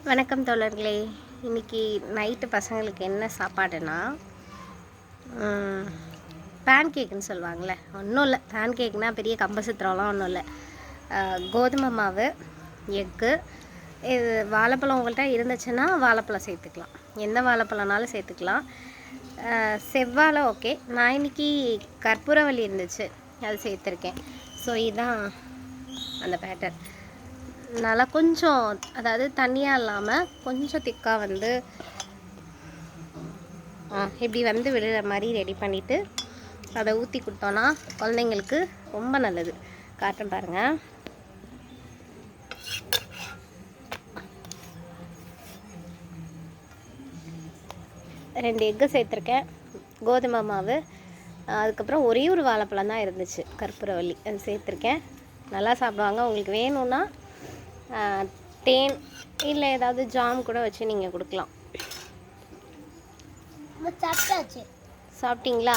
வணக்கம் தோழர்களே. இன்றைக்கி நைட்டு பசங்களுக்கு என்ன சாப்பாடுனா பேன் கேக்குன்னு சொல்லுவாங்கள்ல, ஒன்றும் இல்லை. பேன் கேக்னால் பெரிய கம்பசுத்திரம்லாம் ஒன்றும் இல்லை. கோதுமை மாவு, எக்கு, இது வாழைப்பழம் உங்கள்கிட்ட இருந்துச்சுன்னா வாழைப்பழம் சேர்த்துக்கலாம், எந்த வாழைப்பழம்னாலும் சேர்த்துக்கலாம். செவ்வாழை ஓகே. நான் இன்றைக்கி கற்பூரவள்ளி இருந்துச்சு, அது சேர்த்துருக்கேன். ஸோ இதுதான் அந்த பேட்டர். நல்லா கொஞ்சம், அதாவது தண்ணியாக இல்லாமல் கொஞ்சம் திக்காக வந்து இப்படி வந்து விழுற மாதிரி ரெடி பண்ணிவிட்டு அதை ஊற்றி கொடுத்தோன்னா குழந்தைங்களுக்கு ரொம்ப நல்லது. காட்டன் பாருங்கள். ரெண்டு எக்கு சேர்த்துருக்கேன், கோதுமை மாவு, அதுக்கப்புறம் ஒரே ஒரு வாழைப்பழம் தான் இருந்துச்சு, கற்பூரவள்ளி, அது சேர்த்துருக்கேன். நல்லா சாப்பிடுவாங்க. உங்களுக்கு வேணும்னா தேன் இல்லை ஏதாவது ஜாம் கூட வச்சு நீங்கள் கொடுக்கலாம். சாப்பிட்டாச்சு. சாப்பிட்டீங்களா?